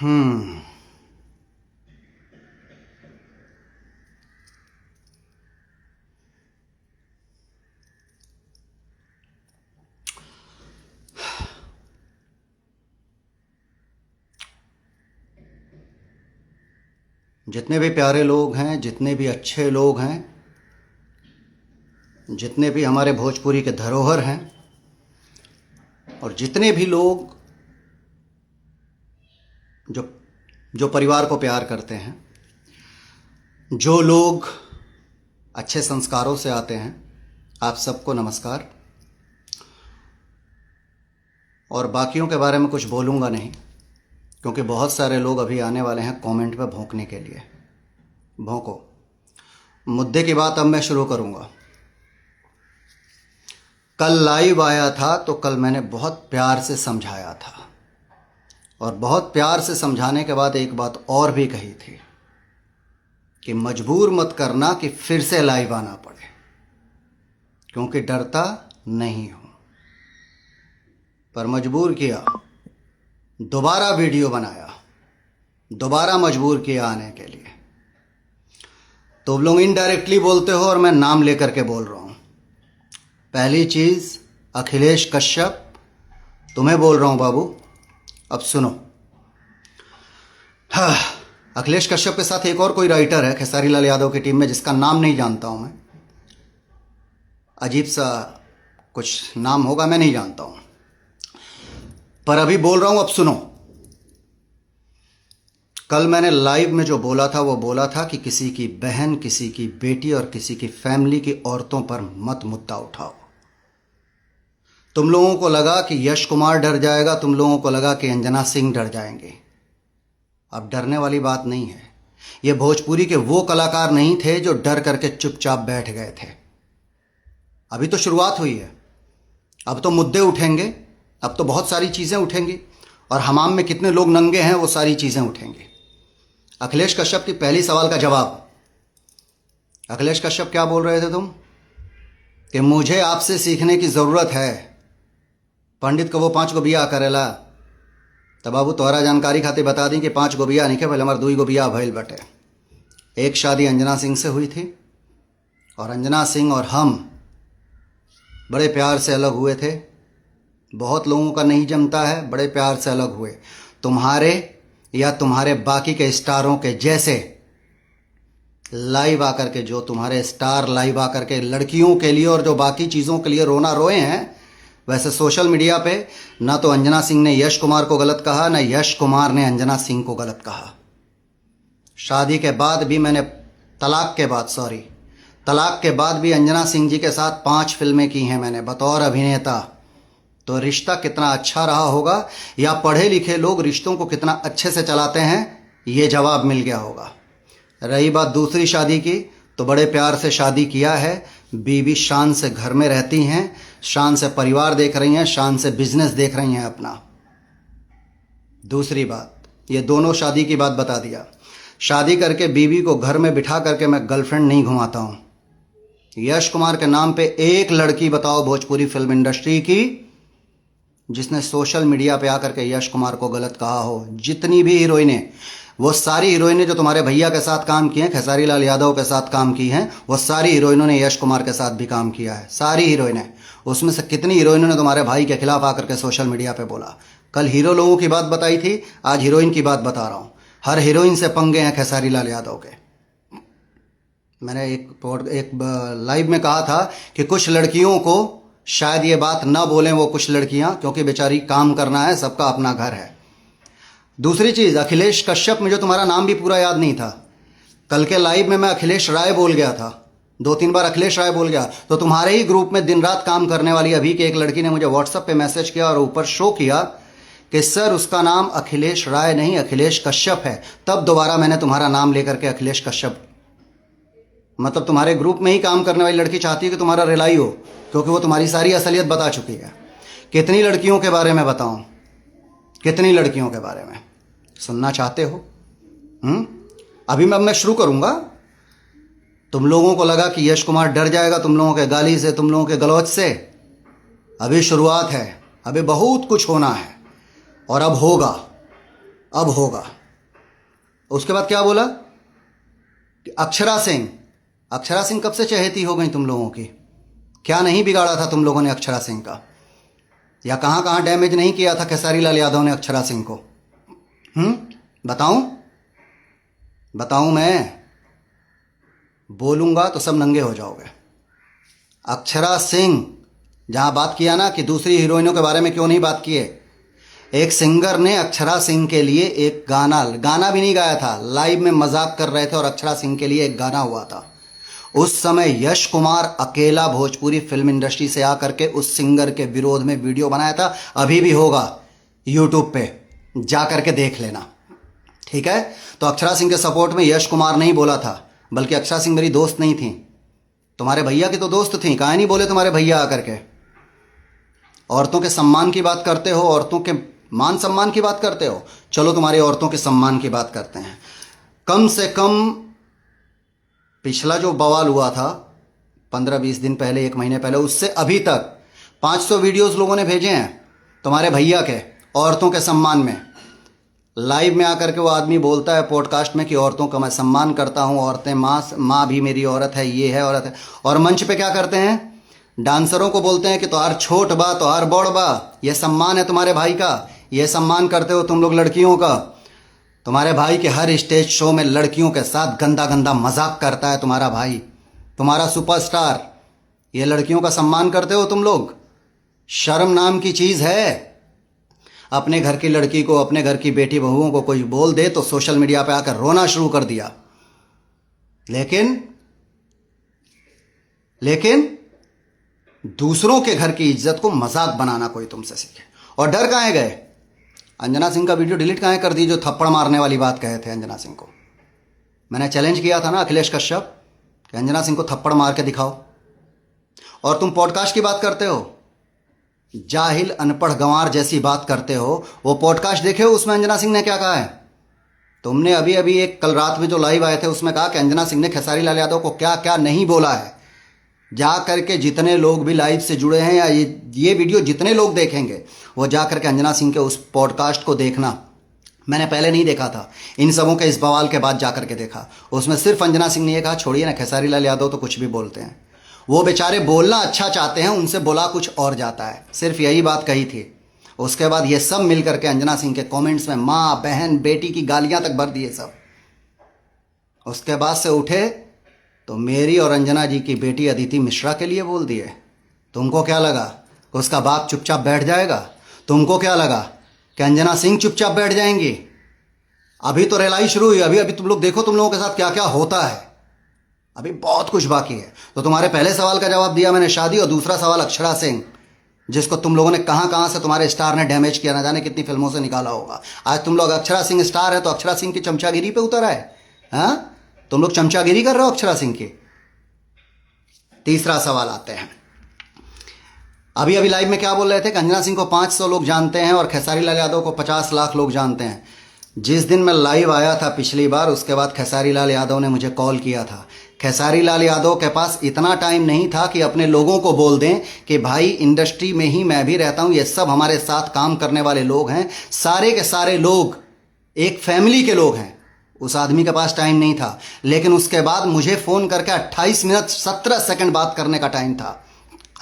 हम्म जितने भी प्यारे लोग हैं, जितने भी अच्छे लोग हैं, जितने भी हमारे भोजपुरी के धरोहर हैं, और जितने भी लोग जो जो परिवार को प्यार करते हैं, जो लोग अच्छे संस्कारों से आते हैं, आप सबको नमस्कार। और बाकियों के बारे में कुछ बोलूँगा नहीं, क्योंकि बहुत सारे लोग अभी आने वाले हैं कमेंट पे भौंकने के लिए। भौंको। मुद्दे की बात अब मैं शुरू करूँगा। कल लाइव आया था तो कल मैंने बहुत प्यार से समझाया था, और बहुत प्यार से समझाने के बाद एक बात और भी कही थी कि मजबूर मत करना कि फिर से लाइव आना पड़े, क्योंकि डरता नहीं हूँ। पर मजबूर किया, दोबारा वीडियो बनाया, दोबारा मजबूर किया आने के लिए। तुम लोग इनडायरेक्टली बोलते हो और मैं नाम लेकर के बोल रहा हूँ। पहली चीज़, अखिलेश कश्यप, तुम्हें बोल रहा हूँ बाबू, अब सुनो। हाँ, अखिलेश कश्यप के साथ एक और कोई राइटर है खेसारी लाल यादव की टीम में, जिसका नाम नहीं जानता हूँ मैं। अजीब सा कुछ नाम होगा, मैं नहीं जानता हूँ। पर अभी बोल रहा हूँ, अब सुनो। कल मैंने लाइव में जो बोला था वो बोला था कि किसी की बहन, किसी की बेटी और किसी की फैमिली की औरतों पर मत मुद्दा उठाओ। तुम लोगों को लगा कि यश कुमार डर जाएगा, तुम लोगों को लगा कि अंजना सिंह डर जाएंगे। अब डरने वाली बात नहीं है। ये भोजपुरी के वो कलाकार नहीं थे जो डर करके चुपचाप बैठ गए थे। अभी तो शुरुआत हुई है, अब तो मुद्दे उठेंगे, अब तो बहुत सारी चीज़ें उठेंगी, और हमाम में कितने लोग नंगे हैं वो सारी चीज़ें उठेंगी। अखिलेश कश्यप की पहली सवाल का जवाब। अखिलेश कश्यप क्या बोल रहे थे तुम? कि मुझे आपसे सीखने की ज़रूरत है। पंडित को वो 5 गो बिया करेला, तब बाबू तोहरा जानकारी खातिर बता दी कि 5 गो बिया नहीं के, पहले हमारे 2 गो बिया भइल बटे। एक शादी अंजना सिंह से हुई थी, और अंजना सिंह और हम बड़े प्यार से अलग हुए थे। बहुत लोगों का नहीं जमता है, बड़े प्यार से अलग हुए। तुम्हारे या तुम्हारे बाकी के स्टारों के जैसे लाइव आकर के, जो तुम्हारे स्टार लाइव आकर के लड़कियों के लिए और जो बाकी चीज़ों के लिए रोना रोए हैं, वैसे सोशल मीडिया पे ना तो अंजना सिंह ने यश कुमार को गलत कहा, ना यश कुमार ने अंजना सिंह को गलत कहा। शादी के बाद भी मैंने, तलाक के बाद भी अंजना सिंह जी के साथ 5 फिल्में की हैं मैंने बतौर अभिनेता। तो रिश्ता कितना अच्छा रहा होगा, या पढ़े लिखे लोग रिश्तों को कितना अच्छे से चलाते हैं, ये जवाब मिल गया होगा। रही बात दूसरी शादी की, तो बड़े प्यार से शादी किया है। बीवी शान से घर में रहती हैं, शान से परिवार देख रही हैं, शान से बिजनेस देख रही हैं अपना। दूसरी बात, ये दोनों शादी की बात बता दिया। शादी करके बीवी को घर में बिठा करके मैं गर्लफ्रेंड नहीं घुमाता हूँ। यश कुमार के नाम पे एक लड़की बताओ भोजपुरी फिल्म इंडस्ट्री की जिसने सोशल मीडिया पे आकर के यश कुमार को गलत कहा हो। जितनी भी हीरोइनें, वो सारी हीरोइनें जो तुम्हारे भैया के साथ काम की हैं, खेसारी लाल यादव के साथ काम की हैं, वो सारी हीरोइनों ने यश कुमार के साथ भी काम किया है। सारी हीरोइनें। उसमें से कितनी हीरोइनों ने तुम्हारे भाई के खिलाफ आकर के सोशल मीडिया पे बोला। कल हीरो लोगों की बात बताई थी, आज हीरोइन की बात बता रहा हूँ। हर हीरोइन से पंगे हैं खेसारी लाल यादव के। मैंने एक लाइव में कहा था कि कुछ लड़कियों को शायद ये बात ना बोलें, वो कुछ लड़कियां, क्योंकि बेचारी काम करना है, सबका अपना घर है। दूसरी चीज़, अखिलेश कश्यप, मुझे तुम्हारा नाम भी पूरा याद नहीं था। कल के लाइव में मैं अखिलेश राय बोल गया था, 2-3 बार अखिलेश राय बोल गया। तो तुम्हारे ही ग्रुप में दिन रात काम करने वाली अभी की एक लड़की ने मुझे व्हाट्सएप पे मैसेज किया और ऊपर शो किया कि सर उसका नाम अखिलेश राय नहीं अखिलेश कश्यप है। तब दोबारा मैंने तुम्हारा नाम लेकर के अखिलेश कश्यप, मतलब तुम्हारे ग्रुप में ही काम करने वाली लड़की चाहती है कि तुम्हारा रिलाई हो, क्योंकि वो तुम्हारी सारी असलियत बता चुकी है। कितनी लड़कियों के बारे में बताऊं? कितनी लड़कियों के बारे में सुनना चाहते हो? अभी मैं शुरू करूंगा। तुम लोगों को लगा कि यश कुमार डर जाएगा तुम लोगों के गाली से, तुम लोगों के गलौज से। अभी शुरुआत है, अभी बहुत कुछ होना है, और अब होगा। अब होगा। उसके बाद क्या बोला कि अक्षरा सिंह कब से चहेती हो गई तुम लोगों की? क्या नहीं बिगाड़ा था तुम लोगों ने अक्षरा सिंह का? या कहाँ कहाँ डैमेज नहीं किया था खेसारी लाल यादव ने अक्षरा सिंह को? बताऊं मैं? बोलूंगा तो सब नंगे हो जाओगे। अक्षरा सिंह, जहां बात किया ना कि दूसरी हीरोइनों के बारे में क्यों नहीं बात किए, एक सिंगर ने अक्षरा सिंह के लिए एक गाना भी नहीं गाया था, लाइव में मजाक कर रहे थे और अक्षरा सिंह के लिए एक गाना हुआ था। उस समय यश कुमार अकेला भोजपुरी फिल्म इंडस्ट्री से आकर के उस सिंगर के विरोध में वीडियो बनाया था। अभी भी होगा यूट्यूब पे, जा करके देख लेना, ठीक है? तो अक्षरा सिंह के सपोर्ट में यश कुमार नहीं बोला था, बल्कि अक्षरा सिंह मेरी दोस्त नहीं थी, तुम्हारे भैया की तो दोस्त थी। काहे नहीं बोले तुम्हारे भैया आकर के? औरतों के सम्मान की बात करते हो, औरतों के मान सम्मान की बात करते हो, चलो तुम्हारी औरतों के सम्मान की बात करते हैं। कम से कम पिछला जो बवाल हुआ था 15-20 दिन पहले, 1 महीने पहले, उससे अभी तक 500 वीडियोस लोगों ने भेजे हैं तुम्हारे भैया के औरतों के सम्मान में। लाइव में आकर के वो आदमी बोलता है पॉडकास्ट में कि औरतों का मैं सम्मान करता हूँ, औरतें माँ भी मेरी औरत है, ये है औरत है। और मंच पे क्या करते हैं? डांसरों को बोलते हैं कि तोहार छोट बा, तोहार बड़ बा, ये सम्मान है तुम्हारे भाई का, ये सम्मान करते हो तुम लोग लड़कियों का। तुम्हारे भाई के हर स्टेज शो में लड़कियों के साथ गंदा गंदा मजाक करता है तुम्हारा भाई, तुम्हारा सुपरस्टार। ये लड़कियों का सम्मान करते हो तुम लोग? शर्म नाम की चीज़ है। अपने घर की लड़की को, अपने घर की बेटी बहुओं को कोई बोल दे तो सोशल मीडिया पे आकर रोना शुरू कर दिया। लेकिन दूसरों के घर की इज्जत को मजाक बनाना कोई तुमसे सीखे। और डर कहाँ गए? अंजना सिंह का वीडियो डिलीट कहाँ कर दी जो थप्पड़ मारने वाली बात कहे थे अंजना सिंह को? मैंने चैलेंज किया था ना अखिलेश कश्यप कि अंजना सिंह को थप्पड़ मार के दिखाओ। और तुम पॉडकास्ट की बात करते हो, जाहिल अनपढ़ गंवार जैसी बात करते हो। वो पॉडकास्ट देखे हो, उसमें अंजना सिंह ने क्या कहा है? तुमने अभी अभी एक कल रात में जो लाइव आए थे उसमें कहा कि अंजना सिंह ने खेसारी लाल यादव को क्या क्या नहीं बोला है। जा करके जितने लोग भी लाइव से जुड़े हैं या ये वीडियो जितने लोग देखेंगे वो जा करके अंजना सिंह के उस पॉडकास्ट को देखना। मैंने पहले नहीं देखा था, इन सबों के इस बवाल के बाद जा करके देखा। उसमें सिर्फ अंजना सिंह ने ये कहा, छोड़िए ना, खेसारी लाल यादव तो कुछ भी बोलते हैं, वो बेचारे बोलना अच्छा चाहते हैं, उनसे बोला कुछ और जाता है। सिर्फ यही बात कही थी। उसके बाद ये सब मिल करके अंजना सिंह के कमेंट्स में माँ बहन बेटी की गालियां तक भर दिए सब। उसके बाद से उठे तो मेरी और अंजना जी की बेटी अदिति मिश्रा के लिए बोल दिए। तुमको क्या लगा कि उसका बाप चुपचाप बैठ जाएगा? तुमको क्या लगा कि अंजना सिंह चुपचाप बैठ जाएंगी? अभी तो रेलाई शुरू हुई। अभी तुम लोग देखो तुम लोगों के साथ क्या क्या होता है। अभी बहुत कुछ बाकी है। तो तुम्हारे पहले सवाल का जवाब दिया मैंने, शादी, और दूसरा सवाल अक्षरा सिंह, जिसको तुम लोगों ने कहाँ कहाँ से तुम्हारे स्टार ने डैमेज किया, ना जाने कितनी फिल्मों से निकाला होगा। आज तुम लोग अक्षरा सिंह स्टार है तो अक्षरा सिंह की चमचागिरी पे उतर आए। हाँ, तुम लोग चमचागिरी कर रहे हो अक्षरा सिंह की। तीसरा सवाल आते हैं। अभी अभी लाइव में क्या बोल रहे थे कि अंजना सिंह को 500 लोग जानते हैं और खेसारी लाल यादव को 50 लाख लोग जानते हैं। जिस दिन मैं लाइव आया था पिछली बार, उसके बाद खेसारी लाल यादव ने मुझे कॉल किया था। खेसारी लाल यादव के पास इतना टाइम नहीं था कि अपने लोगों को बोल दें कि भाई इंडस्ट्री में ही मैं भी रहता हूं, ये सब हमारे साथ काम करने वाले लोग हैं, सारे के सारे लोग एक फैमिली के लोग हैं। उस आदमी के पास टाइम नहीं था। लेकिन उसके बाद मुझे फ़ोन करके 28 मिनट 17 सेकंड बात करने का टाइम था।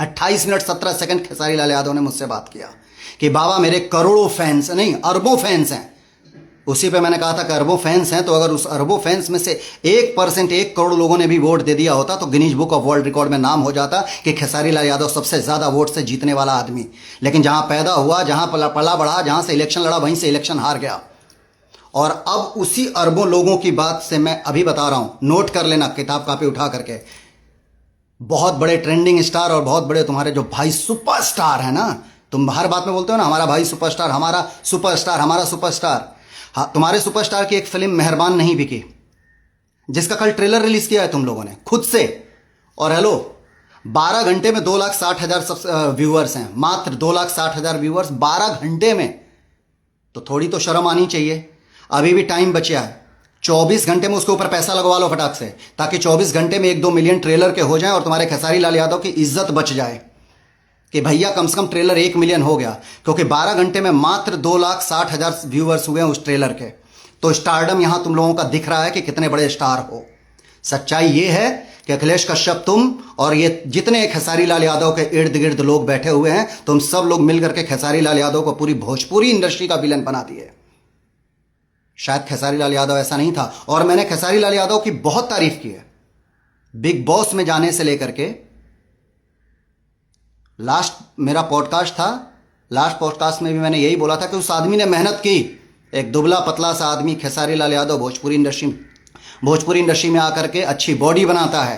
28 मिनट 17 सेकंड खेसारी लाल यादव ने मुझसे बात किया कि बाबा मेरे करोड़ों फैंस नहीं, अरबों फैंस हैं। उसी पे मैंने कहा था कि अरबों फैंस हैं, तो अगर उस अरबों फैंस में से 1% 1 करोड़ लोगों ने भी वोट दे दिया होता तो Guinness book of world record में नाम हो जाता कि खेसारी लाल यादव सबसे ज़्यादा वोट से जीतने वाला आदमी। लेकिन जहाँ पैदा हुआ, जहाँ पला बढ़ा, जहाँ से इलेक्शन लड़ा, वहीं से इलेक्शन हार गया। और अब उसी अरबों लोगों की बात से मैं अभी बता रहा हूं, नोट कर लेना किताब कापी उठा करके। बहुत बड़े ट्रेंडिंग स्टार और बहुत बड़े तुम्हारे जो भाई सुपरस्टार है ना, तुम हर बात में बोलते हो ना हमारा भाई सुपरस्टार, हमारा सुपरस्टार, हमारा सुपरस्टार। हाँ, तुम्हारे सुपरस्टार की एक फिल्म मेहरबान नहीं बिकी, जिसका कल ट्रेलर रिलीज किया है तुम लोगों ने खुद से। और हेलो, 12 घंटे में 2,60,000 व्यूअर्स हैं, मात्र 2,60,000 व्यूअर्स 12 घंटे में। तो थोड़ी तो शर्म आनी चाहिए। अभी भी टाइम बचा है, 24 घंटे में उसके ऊपर पैसा लगवा लो फटाक से, ताकि 24 घंटे में 1-2 मिलियन ट्रेलर के हो जाएं और तुम्हारे खेसारी लाल यादव की इज्जत बच जाए। कि भैया कम से कम ट्रेलर 1 मिलियन हो गया, क्योंकि 12 घंटे में मात्र 2,60,000 व्यूअर्स हुए हैं उस ट्रेलर के। तो स्टारडम यहां तुम लोगों का दिख रहा है कि कितने बड़े स्टार हो। सच्चाई ये है कि अखिलेश कश्यप, तुम और ये जितने खेसारी लाल यादव के इर्द गिर्द लोग बैठे हुए हैं, तुम सब लोग मिलकर के खेसारी लाल यादव को पूरी भोजपुरी इंडस्ट्री का विलन बना दिए। शायद खेसारी लाल यादव ऐसा नहीं था, और मैंने खेसारी लाल यादव की बहुत तारीफ की है बिग बॉस में जाने से लेकर के। लास्ट मेरा पॉडकास्ट था, लास्ट पॉडकास्ट में भी मैंने यही बोला था कि उस आदमी ने मेहनत की। एक दुबला पतला सा आदमी खेसारी लाल यादव भोजपुरी इंडस्ट्री में आकर के अच्छी बॉडी बनाता है,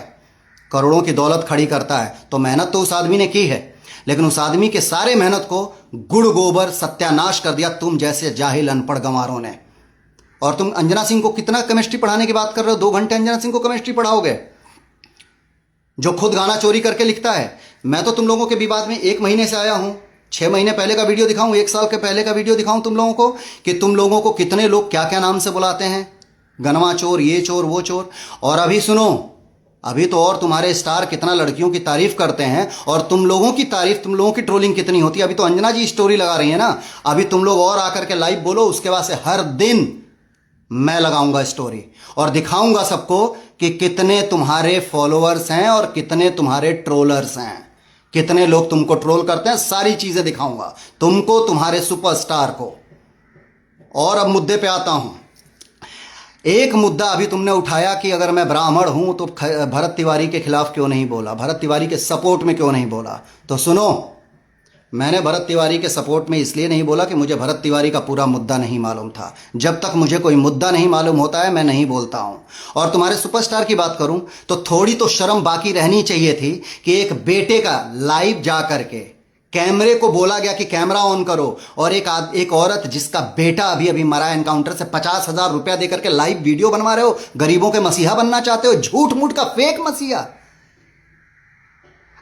करोड़ों की दौलत खड़ी करता है, तो मेहनत तो उस आदमी ने की है। लेकिन उस आदमी के सारे मेहनत को गुड़ गोबर सत्यानाश कर दिया तुम जैसे जाहिल अनपढ़ गंवारों ने। और तुम अंजना सिंह को कितना केमिस्ट्री पढ़ाने की बात कर रहे हो? 2 घंटे अंजना सिंह को केमिस्ट्री पढ़ाओगे, जो खुद गाना चोरी करके लिखता है। मैं तो तुम लोगों के विवाद में 1 महीने से आया हूं। 6 महीने पहले का वीडियो दिखाऊं, 1 साल के पहले का वीडियो दिखाऊं तुम लोगों को, कि तुम लोगों को कितने लोग क्या क्या नाम से बुलाते हैं, गनवा चोर, ये चोर, वो चोर। और अभी सुनो, अभी तो और तुम्हारे स्टार कितना लड़कियों की तारीफ करते हैं, और तुम लोगों की तारीफ, तुम लोगों की ट्रोलिंग कितनी होती है। अभी तो अंजना जी स्टोरी लगा रही है ना, अभी तुम लोग और आकर के लाइव बोलो, उसके बाद से हर दिन मैं लगाऊंगा स्टोरी और दिखाऊंगा सबको कि कितने तुम्हारे फॉलोअर्स हैं और कितने तुम्हारे ट्रोलर्स हैं, कितने लोग तुमको ट्रोल करते हैं। सारी चीजें दिखाऊंगा तुमको, तुम्हारे सुपरस्टार को। और अब मुद्दे पे आता हूं। एक मुद्दा अभी तुमने उठाया कि अगर मैं ब्राह्मण हूं तो भरत तिवारी के खिलाफ क्यों नहीं बोला, भरत तिवारी के सपोर्ट में क्यों नहीं बोला। तो सुनो, मैंने भरत तिवारी के सपोर्ट में इसलिए नहीं बोला कि मुझे भरत तिवारी का पूरा मुद्दा नहीं मालूम था। जब तक मुझे कोई मुद्दा नहीं मालूम होता है मैं नहीं बोलता हूं। और तुम्हारे सुपरस्टार की बात करूं तो थोड़ी तो शर्म बाकी रहनी चाहिए थी कि एक बेटे का लाइव जा करके कैमरे को बोला गया कि कैमरा ऑन करो, और एक औरत जिसका बेटा अभी अभी मरा एनकाउंटर से 50,000 रुपया देकर के लाइव वीडियो बनवा रहे हो। गरीबों के मसीहा बनना चाहते हो, झूठ मूठ का फेक मसीहा।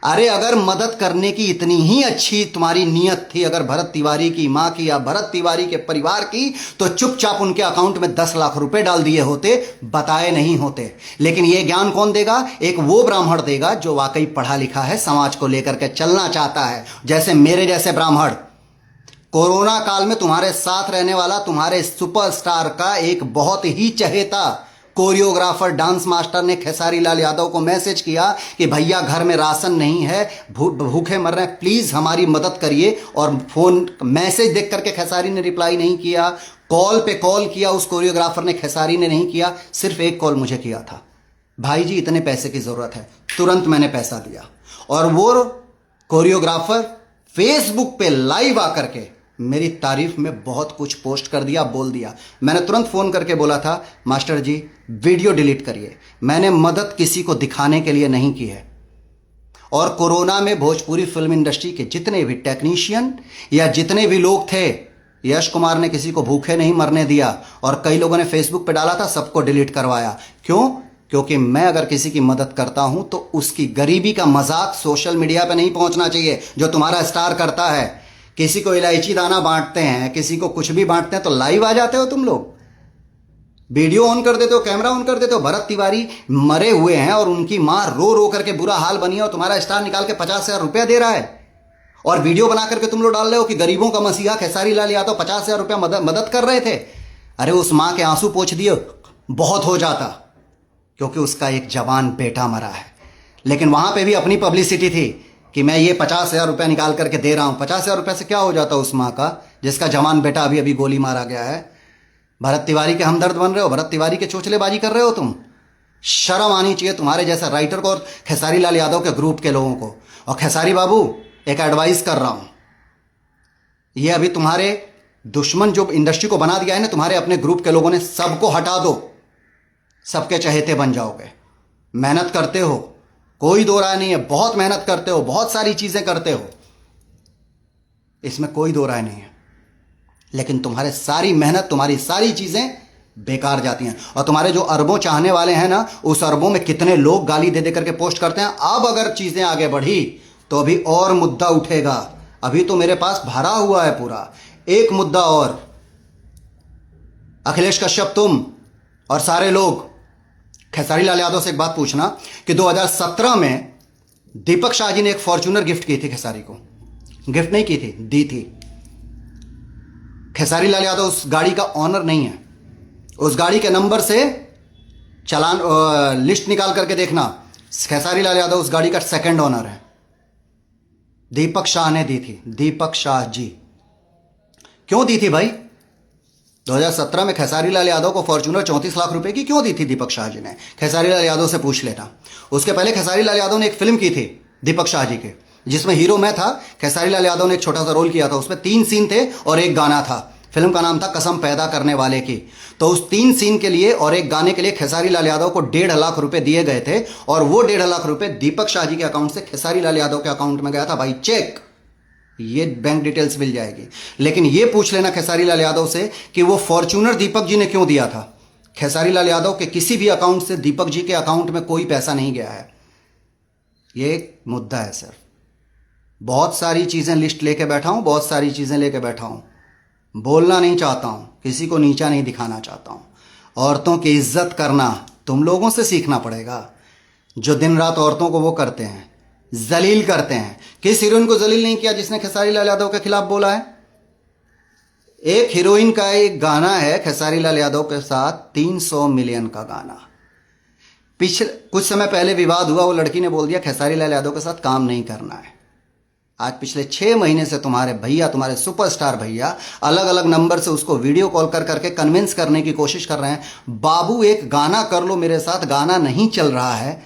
अरे अगर मदद करने की इतनी ही अच्छी तुम्हारी नीयत थी, अगर भरत तिवारी की मां की या भरत तिवारी के परिवार की, तो चुपचाप उनके अकाउंट में 10 लाख रुपए डाल दिए होते, बताए नहीं होते। लेकिन यह ज्ञान कौन देगा? एक वो ब्राह्मण देगा जो वाकई पढ़ा लिखा है, समाज को लेकर के चलना चाहता है, जैसे मेरे जैसे ब्राह्मण। कोरोना काल में तुम्हारे साथ रहने वाला तुम्हारे सुपरस्टार का एक बहुत ही चहेता कोरियोग्राफर, डांस मास्टर ने खेसारी लाल यादव को मैसेज किया कि भैया घर में राशन नहीं है, भूखे मर रहे हैं, प्लीज हमारी मदद करिए। और फोन मैसेज देख करके खेसारी ने रिप्लाई नहीं किया, कॉल पे कॉल किया उस कोरियोग्राफर ने, खेसारी ने नहीं किया, सिर्फ एक कॉल मुझे किया था, भाई जी इतने पैसे की जरूरत है। तुरंत मैंने पैसा दिया। और वो कोरियोग्राफर फेसबुक पे लाइव आकर के मेरी तारीफ में बहुत कुछ पोस्ट कर दिया, बोल दिया। मैंने तुरंत फोन करके बोला था, मास्टर जी वीडियो डिलीट करिए। मैंने मदद किसी को दिखाने के लिए नहीं की है। और कोरोना में भोजपुरी फिल्म इंडस्ट्री के जितने भी टेक्नीशियन या जितने भी लोग थे, यश कुमार ने किसी को भूखे नहीं मरने दिया। और कई लोगों ने फेसबुक पे डाला था, सबको डिलीट करवाया। क्यों? क्योंकि मैं अगर किसी की मदद करता हूं तो उसकी गरीबी का मजाक सोशल मीडिया पे नहीं पहुंचना चाहिए, जो तुम्हारा स्टार करता है। किसी को इलायची दाना बांटते हैं, किसी को कुछ भी बांटते हैं तो लाइव आ जाते हो तुम लोग, वीडियो ऑन कर देते हो, कैमरा ऑन कर देते हो। भरत तिवारी मरे हुए हैं और उनकी मां रो रो करके बुरा हाल बनी है, और तुम्हारा स्टार निकाल के 50,000 रुपया दे रहा है, और वीडियो बना करके तुम लोग डाल रहे हो कि गरीबों का मसीहा खेसारी लाल यादव 50,000 रुपया मदद कर रहे थे। अरे उस मां के आंसू पोंछ दिए बहुत हो जाता, क्योंकि उसका एक जवान बेटा मरा है। लेकिन वहां पे भी अपनी पब्लिसिटी थी कि मैं ये 50,000 रुपया निकाल करके दे रहा हूं। 50,000 रुपया से क्या हो जाता उस मां का जिसका जवान बेटा अभी अभी गोली मारा गया है। भरत तिवारी के हमदर्द बन रहे हो, भरत तिवारी के चोचलेबाजी कर रहे हो तुम। शर्म आनी चाहिए तुम्हारे जैसा राइटर को और खेसारी लाल यादव के ग्रुप के लोगों को। और खेसारी बाबू एक एडवाइस कर रहा हूं, ये अभी तुम्हारे दुश्मन जो इंडस्ट्री को बना दिया है ना तुम्हारे अपने ग्रुप के लोगों ने, सबको हटा दो, सबके चहेते बन जाओगे। मेहनत करते हो, कोई दो राय नहीं है, बहुत मेहनत करते हो, बहुत सारी चीजें करते हो, इसमें कोई दो राय नहीं है। लेकिन तुम्हारे सारी मेहनत, तुम्हारी सारी चीजें बेकार जाती हैं। और तुम्हारे जो अरबों चाहने वाले हैं ना, उस अरबों में कितने लोग गाली दे दे करके पोस्ट करते हैं। अब अगर चीजें आगे बढ़ी तो अभी और मुद्दा उठेगा। अभी तो मेरे पास भरा हुआ है पूरा। एक मुद्दा और, अखिलेश कश्यप तुम और सारे लोग, खेसारी लाल यादव से एक बात पूछना कि 2017 में दीपक शाह जी ने एक फॉर्च्यूनर गिफ्ट की थी खेसारी को, गिफ्ट नहीं की थी, दी थी। खेसारी लाल यादव उस गाड़ी का ऑनर नहीं है। उस गाड़ी के नंबर से चालान लिस्ट निकाल करके देखना, खेसारी लाल यादव उस गाड़ी का सेकंड ऑनर है। दीपक शाह ने दी थी, दीपक शाह जी। क्यों दी थी भाई? 2017 में खेसारी लाल यादव को फॉर्च्यूनर 34 लाख रुपए की क्यों दी थी दीपक शाह जी ने? खेसारी लाल यादव से पूछ लेना। उसके पहले खेसारी लाल यादव ने एक फिल्म की थी दीपक शाह जी के, जिसमें हीरो मैं था, खेसारी लाल यादव ने एक छोटा सा रोल किया था। उसमें 3 सीन थे और एक गाना था। फिल्म का नाम था कसम पैदा करने वाले की। तो उस 3 सीन के लिए और एक गाने के लिए खेसारी लाल यादव को 1.5 लाख रुपए दिए गए थे, और वो 1.5 लाख रुपए दीपक शाह जी के अकाउंट से खेसारी लाल यादव के अकाउंट में गया था। भाई चेक, ये बैंक डिटेल्स मिल जाएगी। लेकिन ये पूछ लेना खेसारी लाल यादव से कि वो फॉर्च्यूनर दीपक जी ने क्यों दिया था। खेसारी लाल यादव के किसी भी अकाउंट से दीपक जी के अकाउंट में कोई पैसा नहीं गया है। ये एक मुद्दा है सर। बहुत सारी चीजें लिस्ट लेके बैठा हूं, बहुत सारी चीजें लेके बैठा हूं। बोलना नहीं चाहता हूं, किसी को नीचा नहीं दिखाना चाहता हूं। औरतों की इज्जत करना तुम लोगों से सीखना पड़ेगा, जो दिन रात औरतों को वो करते हैं, जलील करते हैं। किस हीरोइन को जलील नहीं किया जिसने खेसारी लाल यादव के खिलाफ बोला है? एक हीरोइन का एक गाना है खेसारी लाल यादव के साथ, 300 मिलियन का गाना। पिछले कुछ समय पहले विवाद हुआ, वो लड़की ने बोल दिया खेसारी लाल यादव के साथ काम नहीं करना है। आज पिछले 6 महीने से तुम्हारे भैया, तुम्हारे सुपरस्टार भैया, अलग अलग नंबर से उसको वीडियो कॉल कर करके कन्विंस करने की कोशिश कर रहे हैं, बाबू एक गाना कर लो मेरे साथ, गाना नहीं चल रहा है,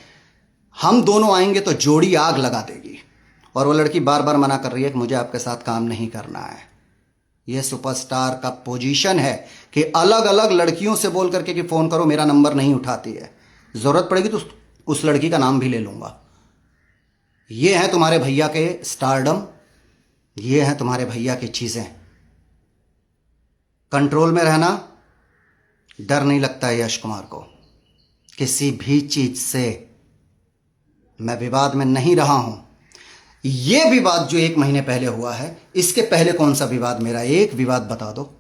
हम दोनों आएंगे तो जोड़ी आग लगा देगी। और वो लड़की बार बार मना कर रही है कि मुझे आपके साथ काम नहीं करना है। यह सुपरस्टार का पोजीशन है कि अलग अलग लड़कियों से बोल करके कि फोन करो, मेरा नंबर नहीं उठाती है, जरूरत पड़ेगी तो उस लड़की का नाम भी ले लूंगा। ये है तुम्हारे भैया के स्टारडम, ये है तुम्हारे भैया की चीजें। कंट्रोल में रहना, डर नहीं लगता है यश कुमार को किसी भी चीज से। मैं विवाद में नहीं रहा हूं। यह विवाद जो 1 महीने पहले हुआ है, इसके पहले कौन सा विवाद, मेरा एक विवाद बता दो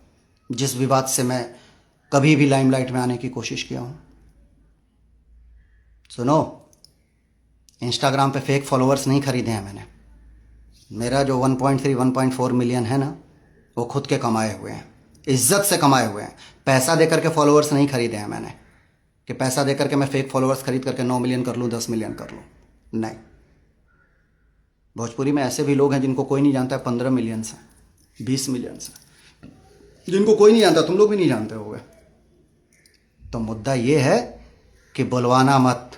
जिस विवाद से मैं कभी भी लाइमलाइट में आने की कोशिश किया हूं। सुनो, इंस्टाग्राम पे फेक फॉलोअर्स नहीं खरीदे हैं मैंने। मेरा जो 1.3 1.4 मिलियन है ना, वो खुद के कमाए हुए हैं, इज्जत से कमाए हुए हैं। पैसा देकर के फॉलोअर्स नहीं खरीदे हैं मैंने, कि पैसा देकर के मैं फेक फॉलोअर्स खरीद करके 9 मिलियन कर लूँ, 10 मिलियन कर लूँ, नहीं। भोजपुरी में ऐसे भी लोग हैं जिनको कोई नहीं जानता है, 15 मिलियन से, 20 मिलियन से, जिनको कोई नहीं जानता, तुम लोग भी नहीं जानते होगे। तो मुद्दा ये है कि बुलवाना मत,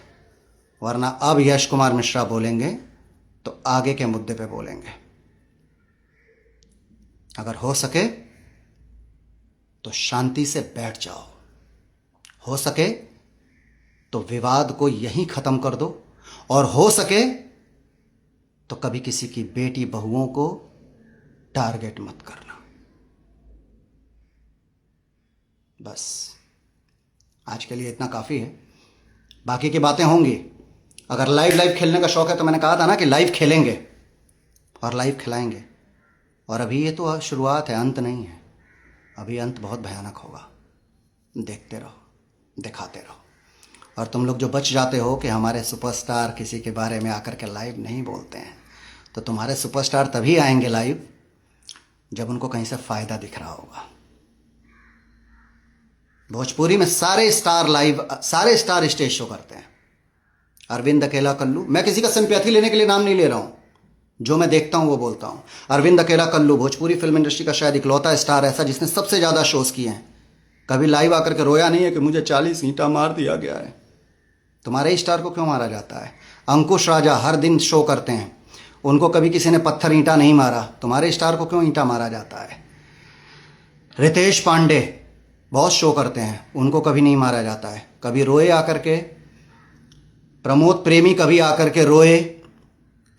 वरना अब यश कुमार मिश्रा बोलेंगे तो आगे के मुद्दे पे बोलेंगे। अगर हो सके तो शांति से बैठ जाओ, हो सके तो विवाद को यहीं खत्म कर दो, और हो सके तो कभी किसी की बेटी बहुओं को टारगेट मत करना। बस आज के लिए इतना काफी है, बाकी की बातें होंगी। अगर लाइव खेलने का शौक है तो मैंने कहा था ना कि लाइव खेलेंगे और लाइव खिलाएंगे। और अभी ये तो शुरुआत है, अंत नहीं है। अभी अंत बहुत भयानक होगा। देखते रहो, दिखाते रहो। और तुम लोग जो बच जाते हो कि हमारे सुपरस्टार किसी के बारे में आकर के लाइव नहीं बोलते हैं, तो तुम्हारे सुपरस्टार तभी आएंगे लाइव जब उनको कहीं से फायदा दिख रहा होगा। भोजपुरी में सारे स्टार लाइव, सारे स्टार स्टेज शो करते हैं। अरविंद अकेला कल्लू, मैं किसी का सिंपैथी लेने के लिए नाम नहीं ले रहा हूं, जो मैं देखता हूं वो बोलता हूं। अरविंद अकेला कल्लू भोजपुरी फिल्म इंडस्ट्री का शायद इकलौता स्टार ऐसा जिसने सबसे ज्यादा शोज किए हैं। कभी लाइव आकर के रोया नहीं है कि मुझे 40 ईंटा मार दिया गया है। तुम्हारे स्टार को क्यों मारा जाता है? अंकुश राजा हर दिन शो करते हैं, उनको कभी किसी ने पत्थर ईंटा नहीं मारा। तुम्हारे स्टार को क्यों ईंटा मारा जाता है? रितेश पांडे बहुत शो करते हैं, उनको कभी नहीं मारा जाता है। कभी रोए आकर के, प्रमोद प्रेमी कभी आकर के रोए,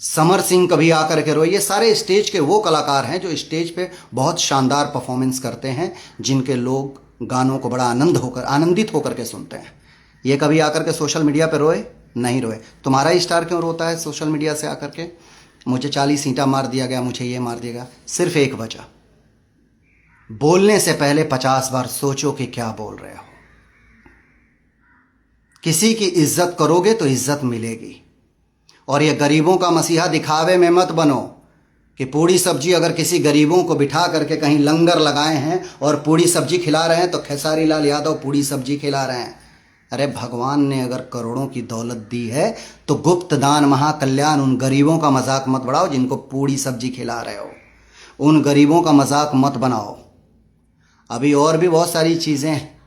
समर सिंह कभी आकर के रोए। ये सारे स्टेज के वो कलाकार हैं जो स्टेज पे बहुत शानदार परफॉर्मेंस करते हैं, जिनके लोग गानों को बड़ा आनंदित होकर के सुनते हैं। ये कभी आकर के सोशल मीडिया पे रोए? नहीं रोए। तुम्हारा स्टार क्यों रोता है सोशल मीडिया से आकर के? मुझे 40 ईंटा मार दिया गया, मुझे ये मार दिया गया। सिर्फ एक वजह, बोलने से पहले 50 बार सोचो कि क्या बोल रहे हो। किसी की इज्जत करोगे तो इज्जत मिलेगी। और ये गरीबों का मसीहा दिखावे में मत बनो कि पूड़ी सब्जी अगर किसी गरीबों को बिठा करके कहीं लंगर लगाए हैं और पूड़ी सब्जी खिला रहे हैं तो खेसारी लाल यादव पूड़ी सब्जी खिला रहे हैं। अरे भगवान ने अगर करोड़ों की दौलत दी है तो गुप्त दान महाकल्याण, उन गरीबों का मजाक मत बढ़ाओ जिनको पूड़ी सब्जी खिला रहे हो, उन गरीबों का मजाक मत बनाओ। अभी और भी बहुत सारी चीज़ें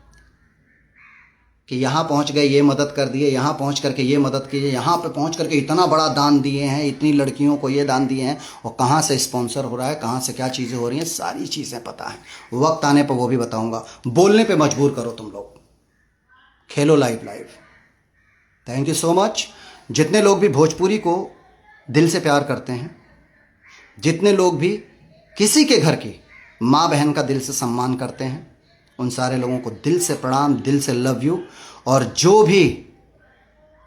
कि यहाँ पहुँच गए ये मदद कर दिए, यहाँ पहुँच करके ये मदद कीजिए, यहाँ पे पहुँच करके इतना बड़ा दान दिए हैं, इतनी लड़कियों को ये दान दिए हैं, और कहाँ से स्पॉन्सर हो रहा है, कहाँ से क्या चीज़ें हो रही हैं, सारी चीज़ें पता है। वक्त आने पर वो भी बताऊँगा। बोलने पे मजबूर करो तुम लोग, खेलो live. Thank you so much. जितने लोग भी भोजपुरी को दिल से प्यार करते हैं, जितने लोग भी किसी के घर की माँ बहन का दिल से सम्मान करते हैं, उन सारे लोगों को दिल से प्रणाम, दिल से लव यू। और जो भी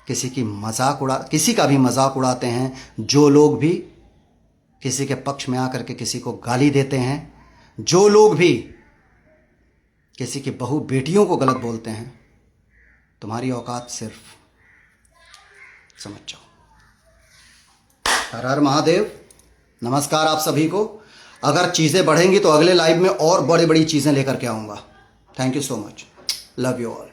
किसी का भी मजाक उड़ाते हैं, जो लोग भी किसी के पक्ष में आकर के किसी को गाली देते हैं, जो लोग भी किसी की बहू बेटियों को गलत बोलते हैं, तुम्हारी औकात सिर्फ समझ जाओ। हर हर महादेव। नमस्कार आप सभी को। अगर चीज़ें बढ़ेंगी तो अगले लाइव में और बड़ी बड़ी चीज़ें लेकर के आऊँगा। Thank you so much. Love you all.